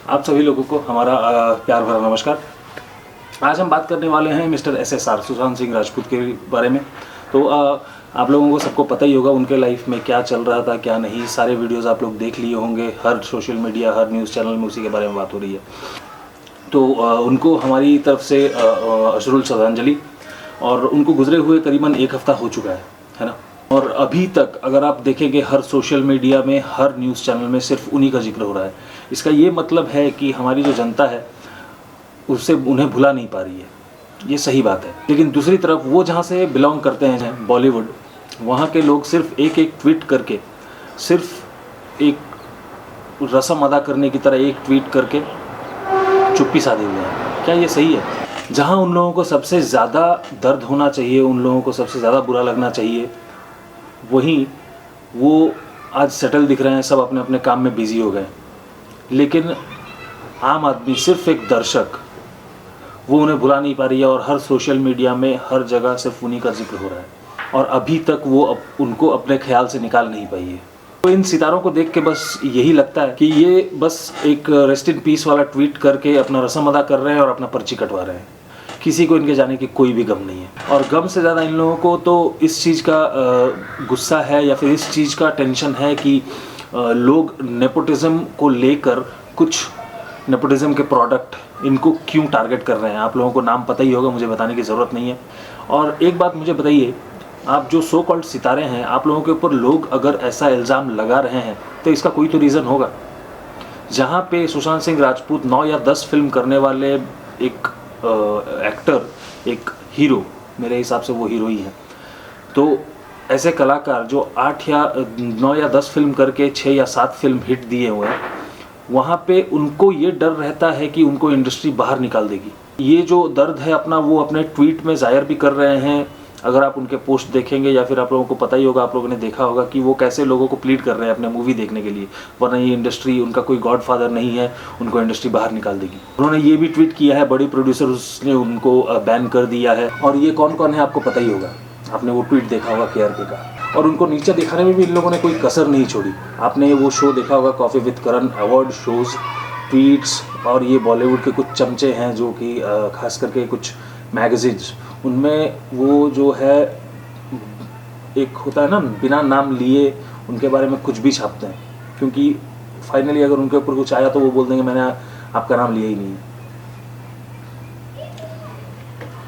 आप सभी लोगों को हमारा प्यार भरा नमस्कार। आज हम बात करने वाले हैं मिस्टर SSR सुशांत सिंह राजपूत के बारे में। तो आप लोगों को सबको पता ही होगा उनके लाइफ में क्या चल रहा था क्या नहीं। सारे वीडियोस आप लोग देख लिए होंगे, हर सोशल मीडिया हर न्यूज़ चैनल में उसी के बारे में बात हो रही है। तो उनको हमारी तरफ से अश्रुल श्रद्धांजलि। और उनको गुजरे हुए करीबन 1 हफ्ता हो चुका है ना। और अभी तक अगर आप देखेंगे हर सोशल मीडिया में हर न्यूज़ चैनल में सिर्फ उन्हीं का जिक्र हो रहा है। इसका ये मतलब है कि हमारी जो जनता है उससे उन्हें भुला नहीं पा रही है, ये सही बात है। लेकिन दूसरी तरफ वो जहाँ से बिलोंग करते हैं बॉलीवुड, वहाँ के लोग सिर्फ एक ट्वीट करके, सिर्फ एक रस्म अदा करने की तरह एक ट्वीट करके चुप्पी साधे हुए हैं। क्या ये सही है? जहाँ उन लोगों को सबसे ज़्यादा दर्द होना चाहिए, उन लोगों को सबसे ज़्यादा बुरा लगना चाहिए, वहीं वो आज सेटल दिख रहे हैं, सब अपने अपने काम में बिजी हो गए। लेकिन आम आदमी, सिर्फ एक दर्शक, वो उन्हें भुला नहीं पा रही है। और हर सोशल मीडिया में हर जगह सिर्फ उन्हीं का जिक्र हो रहा है और अभी तक वो उनको अपने ख्याल से निकाल नहीं पाई है। तो इन सितारों को देख के बस यही लगता है कि ये बस एक रेस्ट इन पीस वाला ट्वीट करके अपना रस्म अदा कर रहे हैं और अपना पर्ची कटवा रहे हैं। किसी को इनके जाने की कोई भी गम नहीं है। और गम से ज़्यादा इन लोगों को तो इस चीज़ का गुस्सा है या फिर इस चीज़ का टेंशन है कि लोग नेपोटिज्म को लेकर, कुछ नेपोटिज्म के प्रोडक्ट इनको क्यों टारगेट कर रहे हैं। आप लोगों को नाम पता ही होगा, मुझे बताने की ज़रूरत नहीं है। और एक बात मुझे बताइए, आप जो सो कॉल्ड सितारे हैं, आप लोगों के ऊपर लोग अगर ऐसा इल्ज़ाम लगा रहे हैं तो इसका कोई तो रीज़न होगा। जहाँ पे सुशांत सिंह राजपूत 9 या 10 फिल्म करने वाले एक एक्टर, एक हीरो, मेरे हिसाब से वो हीरो ही है, तो ऐसे कलाकार जो 8 या 9 या 10 फिल्म करके 6 या 7 फिल्म हिट दिए हुए हैं, वहाँ पे उनको ये डर रहता है कि उनको इंडस्ट्री बाहर निकाल देगी। ये जो दर्द है अपना, वो अपने ट्वीट में जाहिर भी कर रहे हैं। अगर आप उनके पोस्ट देखेंगे या फिर आप लोगों को पता ही होगा, आप लोगों ने देखा होगा कि वो कैसे लोगों को प्लीड कर रहे हैं अपने मूवी देखने के लिए, वरना ये इंडस्ट्री, उनका कोई गॉडफादर नहीं है, उनको इंडस्ट्री बाहर निकाल देगी। उन्होंने ये भी ट्वीट किया है, बड़ी प्रोड्यूसर्स ने उनको बैन कर दिया है। और ये कौन कौन है आपको पता ही होगा, आपने वो ट्वीट देखा होगा KRK का। और उनको नीचे दिखाने में भी इन लोगों ने कोई कसर नहीं छोड़ी। आपने वो शो देखा होगा coffee with Karan, award shows, tweets, और ये बॉलीवुड के कुछ चमचे हैं जो कि खास करके कुछ मैगजीन्स, उनमें वो जो है एक होता है ना, बिना नाम लिए उनके बारे में कुछ भी छापते हैं, क्योंकि फाइनली अगर उनके ऊपर कुछ आया तो वो बोल देंगे मैंने आपका नाम लिया ही नहीं है।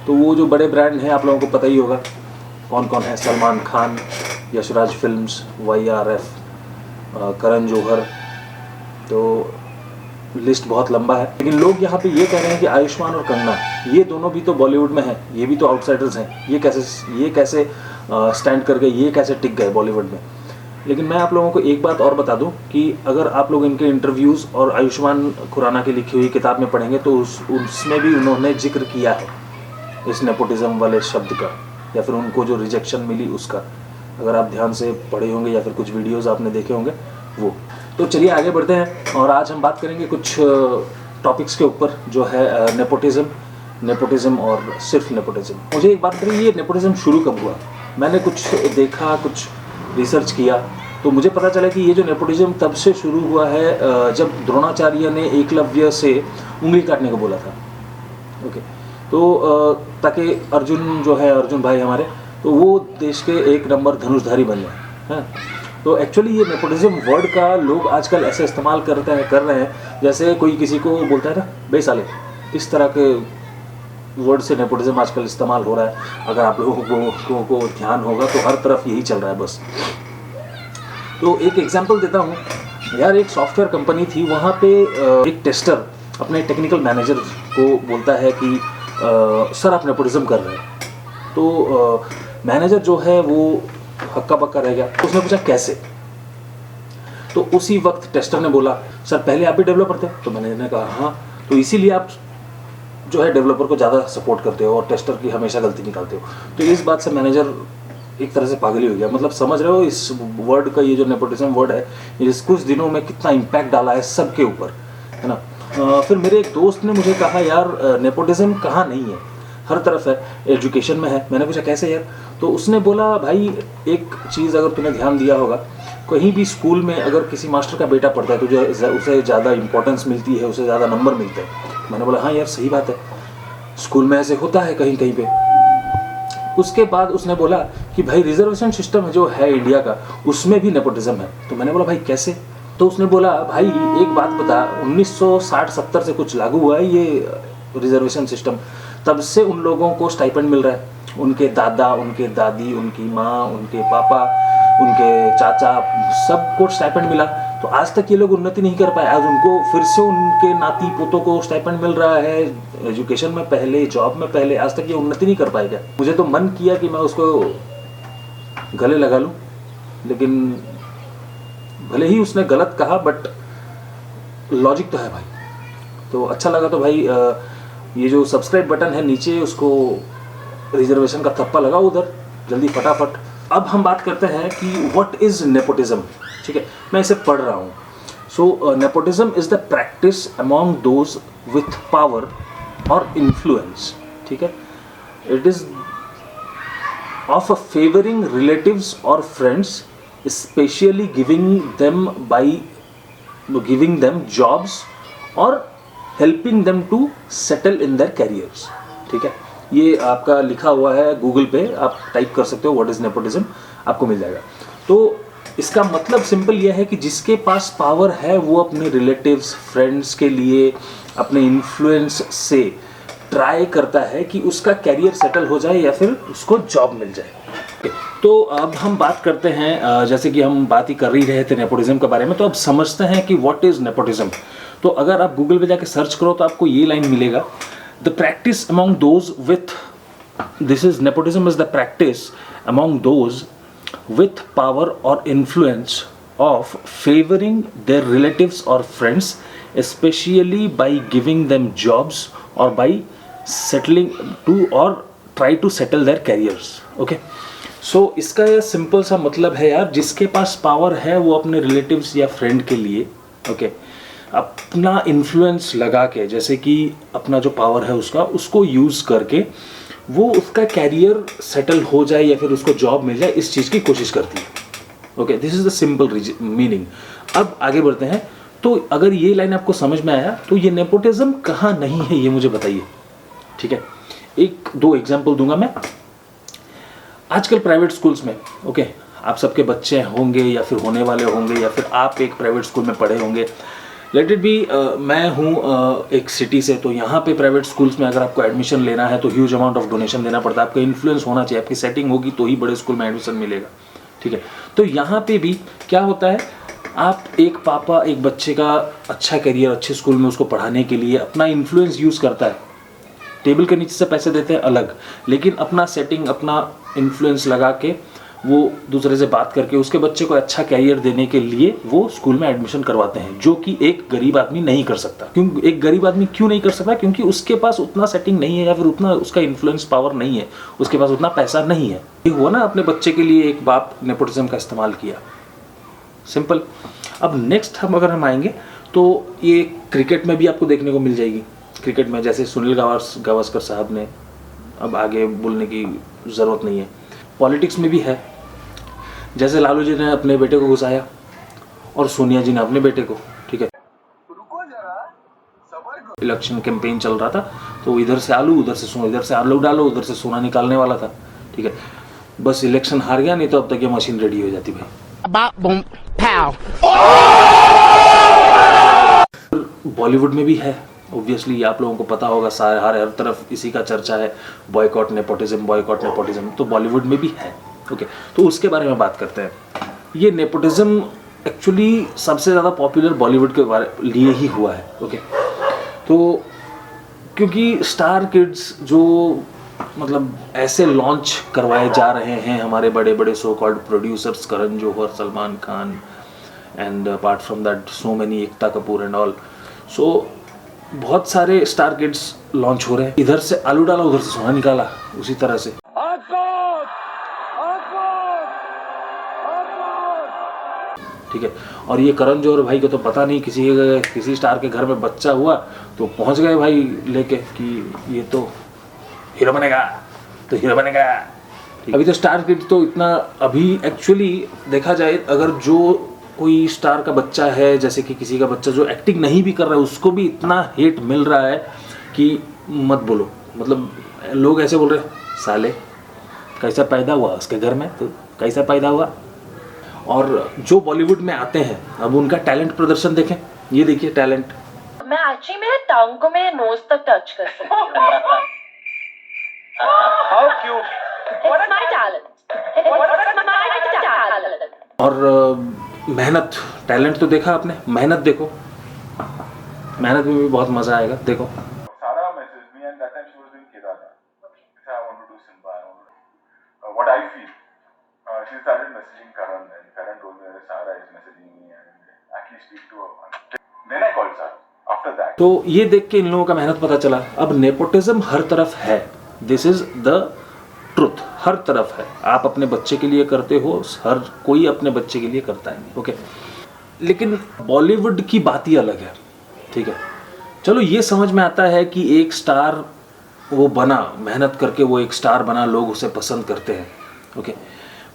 तो वो जो बड़े ब्रांड हैं, आप लोगों को पता ही होगा कौन कौन है, सलमान खान, यशराज फिल्म्स, YRF, करण जौहर, तो लिस्ट बहुत लंबा है। लेकिन लोग यहाँ पे ये कह रहे हैं कि आयुष्मान और कंगना, ये दोनों भी तो बॉलीवुड में हैं, ये भी तो आउटसाइडर्स हैं, ये कैसे स्टैंड कर गए, ये कैसे टिक गए बॉलीवुड में। लेकिन मैं आप लोगों को एक बात और बता दूं कि अगर आप लोग इनके इंटरव्यूज़ और आयुष्मान खुराना की लिखी हुई किताब में पढ़ेंगे तो उसमें भी उन्होंने जिक्र किया है इस नेपोटिज्म वाले शब्द का, या फिर उनको जो रिजेक्शन मिली उसका। अगर आप ध्यान से पढ़े होंगे या फिर कुछ वीडियोस आपने देखे होंगे वो। तो चलिए आगे बढ़ते हैं और आज हम बात करेंगे कुछ टॉपिक्स के ऊपर जो है नेपोटिज्म और सिर्फ नेपोटिज्म। मुझे एक बात बताइए, ये नेपोटिज्म शुरू कब हुआ? मैंने कुछ देखा, कुछ रिसर्च किया, तो मुझे पता चला कि ये जो नेपोटिज्म तब से शुरू हुआ है जब द्रोणाचार्य ने एकलव्य से उंगली काटने को बोला था। ओके, तो ताकि अर्जुन जो है, अर्जुन भाई हमारे, तो वो देश के 1 नंबर धनुषधारी बन जाए हैं। तो एक्चुअली ये नेपोटिज्म वर्ड का लोग आजकल ऐसे इस्तेमाल कर रहे हैं जैसे कोई किसी को बोलता है ना, बे साले, इस तरह के वर्ड से नेपोटिज्म आजकल इस्तेमाल हो रहा है। अगर आप लोगों को ध्यान होगा तो हर तरफ यही चल रहा है बस। तो एक एग्जांपल देता हूँ यार, एक सॉफ्टवेयर कंपनी थी, वहाँ पे एक टेस्टर अपने टेक्निकल मैनेजर को बोलता है कि सर आप नेपोटिज्म कर रहे हैं। तो मैनेजर जो है वो हक्का बक्का रह गया। उसने पूछा कैसे? तो उसी वक्त टेस्टर ने बोला, सर पहले आप भी डेवलपर थे। तो मैनेजर ने कहा हाँ, तो इसीलिए आप जो है डेवलपर को ज़्यादा सपोर्ट करते हो और टेस्टर की हमेशा गलती निकालते हो। तो इस बात से मैनेजर एक तरह से पागल ही हो गया। मतलब समझ रहे हो इस वर्ड का, ये जो नेपोटिज्म वर्ड है, इस कुछ दिनों में कितना इम्पैक्ट डाला है सबके ऊपर, है ना। फिर मेरे एक दोस्त ने मुझे कहा यार नेपोटिज्म कहाँ नहीं है, हर तरफ है, एजुकेशन में है। मैंने पूछा कैसे यार? तो उसने बोला भाई एक चीज़ अगर तूने ध्यान दिया होगा, कहीं भी स्कूल में अगर किसी मास्टर का बेटा पढ़ता है तो जो उसे ज़्यादा इंपॉर्टेंस मिलती है, उसे ज़्यादा नंबर मिलते हैं। मैंने बोला हाँ यार सही बात है, स्कूल में ऐसे होता है कहीं कहीं पे। उसके बाद उसने बोला कि भाई रिजर्वेशन सिस्टम जो है इंडिया का, उसमें भी नेपोटिज्म है। तो मैंने बोला भाई कैसे? तो उसने बोला भाई एक बात बता, 1960-70 से कुछ लागू हुआ है ये रिजर्वेशन सिस्टम, तब से उन लोगों को स्टाइपेंड मिल रहा है। उनके दादा, उनके दादी, उनकी माँ, उनके पापा, उनके चाचा, सबको स्टाइपेंड मिला। तो आज तक ये लोग उन्नति नहीं कर पाए। आज उनको फिर से उनके नाती पोतों को स्टाइपेंड मिल रहा है, एजुकेशन में पहले, जॉब में पहले। आज तक ये उन्नति नहीं कर पाएगा। मुझे तो मन किया कि मैं उसको गले लगा लूं, लेकिन भले ही उसने गलत कहा बट लॉजिक तो है भाई। तो अच्छा लगा। तो भाई ये जो सब्सक्राइब बटन है नीचे, उसको रिजर्वेशन का थप्पा लगाओ उधर जल्दी फटाफट। अब हम बात करते हैं कि व्हाट इज नेपोटिज्म। ठीक है, मैं इसे पढ़ रहा हूँ। So nepotism is the practice among those with power और इन्फ्लुएंस। ठीक है, it is of favouring relatives और friends, especially giving them jobs और helping them to settle in their careers. ठीक है, ये आपका लिखा हुआ है गूगल पे, आप टाइप कर सकते हो व्हाट इज नेपोटिज्म, आपको मिल जाएगा। तो इसका मतलब सिंपल यह है कि जिसके पास पावर है वो अपने रिलेटिव्स, फ्रेंड्स के लिए अपने इन्फ्लुएंस से ट्राई करता है कि उसका कैरियर सेटल हो जाए या फिर उसको जॉब मिल जाए। तो अब हम बात करते हैं, जैसे कि हम बात ही कर ही रहे थे नेपोटिज्म के बारे में, तो अब समझते हैं कि व्हाट इज नेपोटिज्म। तो अगर आप गूगल पे जाके सर्च करो तो आपको ये लाइन मिलेगा, the practice among those with, this is nepotism is the practice among those with power or influence of favoring their relatives or friends, especially by giving them jobs or by settling to or try to settle their careers. Okay, so इसका ये simple सा मतलब है यार, जिसके पास power है वो अपने रिलेटिव्स या फ्रेंड के लिए अपना इन्फ्लुएंस लगा के, जैसे कि अपना जो पावर है उसको यूज़ करके वो उसका कैरियर सेटल हो जाए या फिर उसको जॉब मिल जाए, इस चीज़ की कोशिश करती है। Okay, this is the simple meaning. अब आगे बढ़ते हैं। तो अगर ये लाइन आपको समझ में आया तो ये नेपोटिज्म कहाँ नहीं है ये मुझे बताइए। ठीक है, एक दो एग्जाम्पल दूंगा मैं। आजकल प्राइवेट स्कूल्स में आप सबके बच्चे होंगे या फिर होने वाले होंगे या फिर आप एक प्राइवेट स्कूल में पढ़े होंगे। लेट इट बी मैं हूँ एक सिटी से, तो यहाँ पे प्राइवेट स्कूल्स में अगर आपको एडमिशन लेना है तो ह्यूज अमाउंट ऑफ डोनेशन देना पड़ता है। आपका इन्फ्लुएंस होना चाहिए, आपकी सेटिंग होगी तो ही बड़े स्कूल में एडमिशन मिलेगा। ठीक है, तो यहाँ पे भी क्या होता है, आप एक पापा एक बच्चे का अच्छा करियर अच्छे स्कूल में उसको पढ़ाने के लिए अपना इन्फ्लुएंस यूज़ करता है। टेबल के नीचे से पैसे देते हैं अलग, लेकिन अपना सेटिंग, अपना इन्फ्लुएंस लगा के वो दूसरे से बात करके उसके बच्चे को अच्छा कैरियर देने के लिए वो स्कूल में एडमिशन करवाते हैं, जो कि एक गरीब आदमी नहीं कर सकता। क्यों एक गरीब आदमी क्यों नहीं कर सकता? क्योंकि उसके पास उतना सेटिंग नहीं है या फिर उतना उसका इन्फ्लुएंस पावर नहीं है, उसके पास उतना पैसा नहीं है। ये हुआ ना, अपने बच्चे के लिए एक बाप नेपोटिज्म का इस्तेमाल किया, सिंपल। अब नेक्स्ट अगर हम आएंगे तो ये क्रिकेट में भी आपको देखने को मिल जाएगी। क्रिकेट में जैसे सुनील गावस्कर साहब ने, अब आगे बोलने की ज़रूरत नहीं है। पॉलिटिक्स में भी है, जैसे लालू जी ने अपने बेटे को घुसाया और सोनिया जी ने अपने बेटे को। ठीक है, इलेक्शन कैंपेन चल रहा था तो इधर से आलू, उधर से सोना, इधर से आलू डालो, उधर से सोना निकालने वाला था। ठीक है, बस इलेक्शन हार गया, नहीं तो अब तक ये मशीन रेडी हो जाती भाई। बॉलीवुड में भी है, ऑब्वियसली आप लोगों को पता होगा, हर तरफ इसी का चर्चा है, बॉयकॉट नेपोटिज्म, बॉयकॉट नेपोटिज्म। तो बॉलीवुड में भी है। ओके, तो उसके बारे में बात करते हैं। ये नेपोटिज्म एक्चुअली सबसे ज़्यादा पॉपुलर बॉलीवुड के लिए ही हुआ है। ओके, तो क्योंकि स्टार किड्स जो मतलब ऐसे लॉन्च करवाए जा रहे हैं हमारे बड़े बड़े so called producers, Karan Johar, Salman Khan, and apart from that so many, Ekta Kapoor and all. So बहुत सारे स्टार किड्स लॉन्च हो रहे हैं, इधर से आलू डाला उधर से सोना निकाला, उसी तरह से। ठीक है, और ये करण जौहर भाई को तो पता नहीं, किसी स्टार के घर में बच्चा हुआ तो पहुंच गए भाई लेके कि ये तो हीरो बनेगा, तो हीरो बनेगा। अभी तो स्टार किड तो इतना, अभी एक्चुअली देखा जाए अगर जो कोई स्टार का बच्चा है, जैसे कि किसी का बच्चा जो एक्टिंग नहीं भी कर रहा है, उसको भी इतना हेट मिल रहा है कि मत बोलो। मतलब लोग ऐसे बोल रहे हैं, साले कैसा पैदा हुआ उसके घर में, तो कैसा पैदा हुआ। और जो बॉलीवुड में आते हैं अब उनका टैलेंट प्रदर्शन देखें, ये देखिए टैलेंट। मैं एक्चुअली मेरे टांग को मेरे नोज तक टच कर सकती हूँ। How cute. It's my talent. It's my talent. और मेहनत, टैलेंट तो देखा आपने, मेहनत देखो, मेहनत में भी बहुत मजा आएगा। देखो Sarah messaged me and that time she was doing Kedana. She said, I want to do Simba. I want to what I feel. She started messaging Karan and Karan told me that Sarah is messaging me and actually speak to her. Then I called Sarah. After that. तो ये देख के इन लोगों का मेहनत पता चला। अब नेपोटिज्म हर तरफ है, दिस इज द ट्रुथ, हर तरफ है। आप अपने बच्चे के लिए करते हो, हर कोई अपने बच्चे के लिए करता है, ओके। लेकिन बॉलीवुड की बात ही अलग है, ठीक है। चलो ये समझ में आता है कि एक स्टार वो बना, मेहनत करके वो एक स्टार बना, लोग उसे पसंद करते हैं, ओके।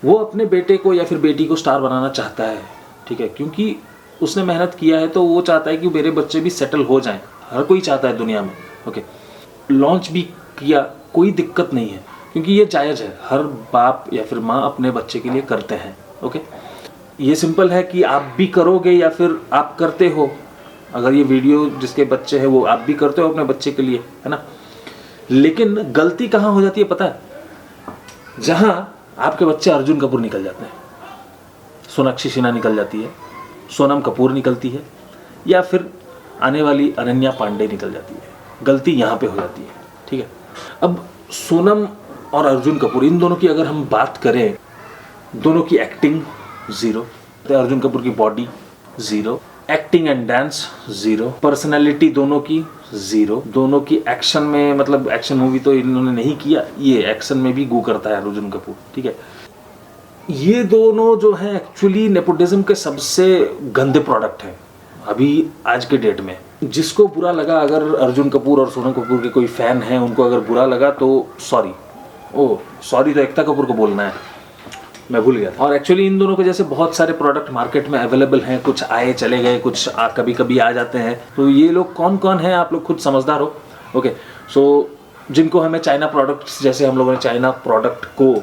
वो अपने बेटे को या फिर बेटी को स्टार बनाना चाहता है, ठीक है, क्योंकि उसने मेहनत किया है, तो वो चाहता है कि मेरे बच्चे भी सेटल हो जाएं। हर कोई चाहता है दुनिया में, ओके। लॉन्च भी किया, कोई दिक्कत नहीं है, क्योंकि ये जायज़ है, हर बाप या फिर माँ अपने बच्चे के लिए करते हैं, ओके। ये सिंपल है कि आप भी करोगे या फिर आप करते हो। अगर ये वीडियो जिसके बच्चे हैं वो आप भी करते हो अपने बच्चे के लिए, है ना। लेकिन गलती कहाँ हो जाती है पता है? जहाँ आपके बच्चे अर्जुन कपूर निकल जाते हैं, सोनाक्षी सिन्हा निकल जाती है, सोनम कपूर निकलती है, या फिर आने वाली अनन्या पांडे निकल जाती है। गलती यहाँ पे हो जाती है, ठीक है। अब सोनम और अर्जुन कपूर, इन दोनों की अगर हम बात करें, दोनों की एक्टिंग ज़ीरो, अर्जुन कपूर की body zero, acting and dance zero, personality दोनों की ज़ीरो, दोनों की एक्शन में, मतलब एक्शन मूवी तो इन्होंने नहीं किया, ये एक्शन में भी गू करता है अर्जुन कपूर, ठीक है। ये दोनों जो हैं एक्चुअली नेपोटिज्म के सबसे गंदे प्रोडक्ट हैं अभी आज के डेट में। जिसको बुरा लगा, अगर अर्जुन कपूर और सोनम कपूर के कोई फ़ैन हैं, उनको अगर बुरा लगा तो सॉरी, सॉरी तो एकता कपूर को बोलना है, मैं भूल गया था। और एक्चुअली इन दोनों के जैसे बहुत सारे प्रोडक्ट मार्केट में अवेलेबल हैं, कुछ आए चले गए, कुछ कभी कभी आ जाते हैं। तो ये लोग कौन कौन हैं, आप लोग खुद समझदार हो, ओके। सो जिनको हमें चाइना प्रोडक्ट्स, जैसे हम लोगों ने चाइना प्रोडक्ट को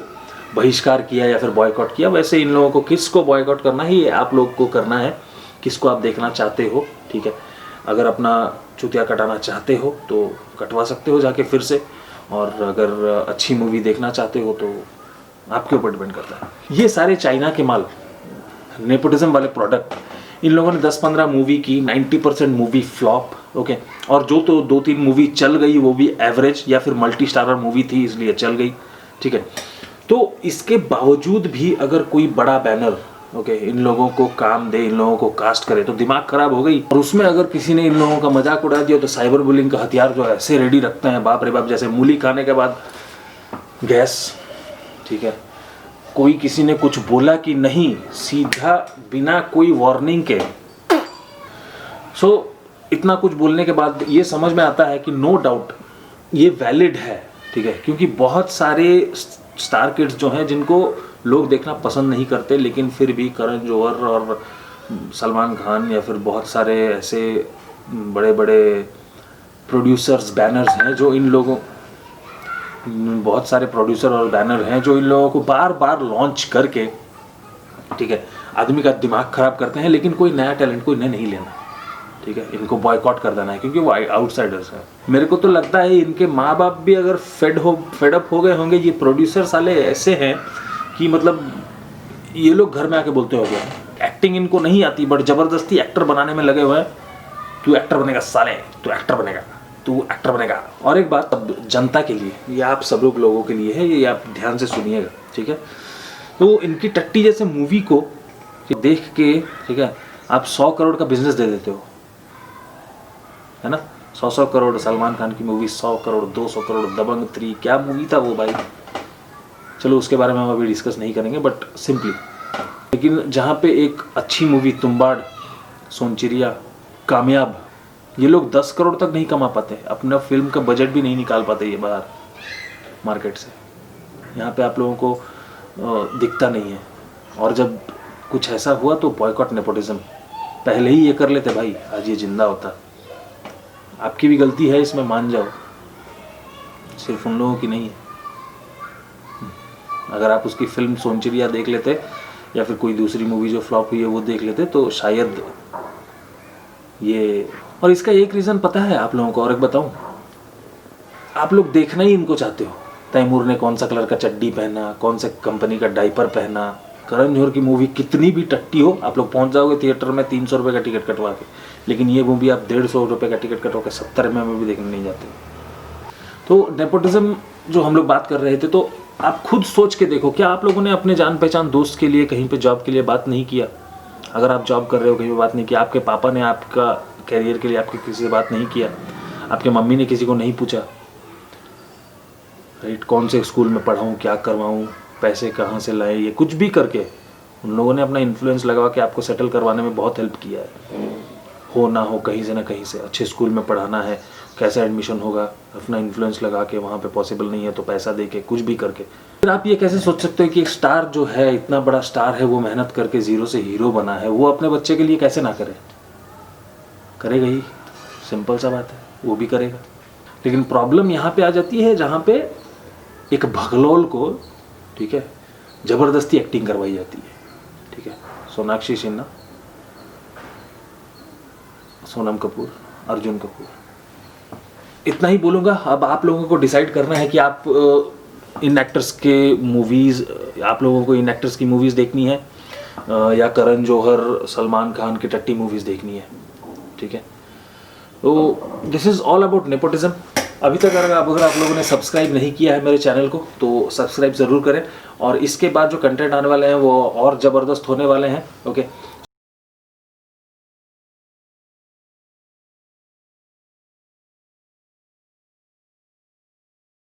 बहिष्कार किया या फिर बॉयकॉट किया, वैसे इन लोगों को किसको बॉयकॉट करना है, ये आप लोग को करना है, किसको आप देखना चाहते हो, ठीक है। अगर अपना चूतिया कटाना चाहते हो तो कटवा सकते हो जाके फिर से, और अगर अच्छी मूवी देखना चाहते हो तो आपके ऊपर डिपेंड करता है। ये सारे चाइना के माल, नेपोटिज्म वाले प्रोडक्ट, इन लोगों ने 10-15 मूवी की, 90% मूवी फ्लॉप, ओके। और जो तो 2-3 मूवी चल गई वो भी एवरेज या फिर मल्टी स्टारर मूवी थी इसलिए चल गई, ठीक है। तो इसके बावजूद भी अगर कोई बड़ा बैनर, ओके, इन लोगों को काम दे, इन लोगों को कास्ट करे, तो दिमाग खराब हो गई। और उसमें अगर किसी ने इन लोगों का मजाक उड़ा दिया तो साइबर बुलिंग का हथियार जो ऐसे रेडी रखते हैं, बाप रे बाप, जैसे मूली खाने के बाद गैस, ठीक है। कोई किसी ने कुछ बोला कि नहीं, सीधा बिना कोई वार्निंग के। सो इतना कुछ बोलने के बाद ये समझ में आता है कि नो डाउट ये वैलिड है, ठीक है, क्योंकि बहुत सारे स्टार किड्स जो हैं जिनको लोग देखना पसंद नहीं करते, लेकिन फिर भी करण जौहर और सलमान खान या फिर बहुत सारे ऐसे बड़े बड़े प्रोड्यूसर्स, बैनर्स हैं जो इन लोगों, बहुत सारे प्रोड्यूसर और बैनर हैं जो इन लोगों को बार बार लॉन्च करके, ठीक है, आदमी का दिमाग ख़राब करते हैं, लेकिन कोई नया टैलेंट को इन्हें नहीं लेना, ठीक है। इनको बॉयकॉट कर देना है क्योंकि वो आउटसाइडर्स हैं। मेरे को तो लगता है इनके माँ बाप भी अगर फेड अप हो गए होंगे। ये प्रोड्यूसर साले ऐसे हैं कि मतलब ये लोग घर में आके बोलते हो गया, एक्टिंग इनको नहीं आती बट ज़बरदस्ती एक्टर बनाने में लगे हुए हैं। तू एक्टर बनेगा साले, तू एक्टर बनेगा, तू एक्टर बनेगा। और एक बात अब जनता के लिए, ये आप सब लोगों के लिए है, ये आप ध्यान से सुनिएगा, ठीक है। तो इनकी टट्टी जैसे मूवी को देख के, ठीक है, आप 100 करोड़ का बिजनेस दे देते हो, है ना। 100 करोड़ सलमान खान की मूवी, 100 करोड़, 200 करोड़ दबंग 3, क्या मूवी था वो भाई। चलो उसके बारे में हम अभी डिस्कस नहीं करेंगे, बट सिंपली, लेकिन जहाँ पे एक अच्छी मूवी तुम्बाड़, सोनचिड़िया, कामयाब, ये लोग 10 करोड़ तक नहीं कमा पाते, अपना फिल्म का बजट भी नहीं निकाल पाते ये बाहर मार्केट से। यहाँ पे आप लोगों को दिखता नहीं है। और जब कुछ ऐसा हुआ तो बॉयकॉट नेपोटिज्म, पहले ही ये कर लेते भाई, आज ये जिंदा होता। आपकी भी गलती है इसमें, मान जाओ, सिर्फ उन लोगों की नहीं है। अगर आप उसकी फिल्म सोनचिड़िया देख लेते या फिर कोई दूसरी मूवी जो फ्लॉप हुई है वो देख लेते तो शायद ये। और इसका एक रीज़न पता है आप लोगों को, और एक बताऊं, आप लोग देखना ही इनको चाहते हो। तैमूर ने कौन सा कलर का चड्डी पहना, कौन से कंपनी का डाइपर पहना, करण जौहर की मूवी कितनी भी टट्टी हो, आप लोग पहुंच जाओगे थिएटर में 300 रुपये का टिकट कटवा के, लेकिन ये मूवी आप 150 रुपये का टिकट कटवा के 70 में भी देखने नहीं जाते। तो नेपोटिज्म जो हम लोग बात कर रहे थे, तो आप खुद सोच के देखो, क्या आप लोगों ने अपने जान पहचान दोस्त के लिए कहीं पे जॉब के लिए बात नहीं किया? अगर आप जॉब कर रहे हो कहीं पे बात नहीं किया, आपके पापा ने आपका कैरियर के लिए आपके किसी से बात नहीं किया, आपके मम्मी ने किसी को नहीं पूछा, राइट, कौन से स्कूल में पढ़ाऊँ, क्या करवाऊँ, पैसे कहाँ से लाए, ये कुछ भी करके उन लोगों ने अपना इन्फ्लुएंस लगा के आपको सेटल करवाने में बहुत हेल्प किया है। हो ना हो कहीं से ना कहीं से, अच्छे स्कूल में पढ़ाना है, कैसा एडमिशन होगा, अपना इन्फ्लुएंस लगा के, वहाँ पे पॉसिबल नहीं है तो पैसा दे के, कुछ भी करके। फिर आप ये कैसे सोच सकते हो कि एक स्टार जो है, इतना बड़ा स्टार है, वो मेहनत करके ज़ीरो से हीरो बना है, वो अपने बच्चे के लिए कैसे ना करे? करेगा ही, सिंपल सा बात है, वो भी करेगा। लेकिन प्रॉब्लम यहाँ पे आ जाती है जहाँ पे एक भगलोल को, ठीक है, ज़बरदस्ती एक्टिंग करवाई जाती है, ठीक है। सोनाक्षी सिन्हा, सोनम कपूर, अर्जुन कपूर, इतना ही बोलूँगा। अब आप लोगों को डिसाइड करना है कि आप इन एक्टर्स के मूवीज़, आप लोगों को इन एक्टर्स की मूवीज़ देखनी है या करण जौहर, सलमान खान की टट्टी मूवीज़ देखनी है, ठीक है। तो this is all about nepotism. अभी तक अगर आप लोगों ने सब्सक्राइब नहीं किया है मेरे चैनल को तो सब्सक्राइब ज़रूर करें, और इसके बाद जो कंटेंट आने वाले हैं वो और ज़बरदस्त होने वाले हैं, ओके।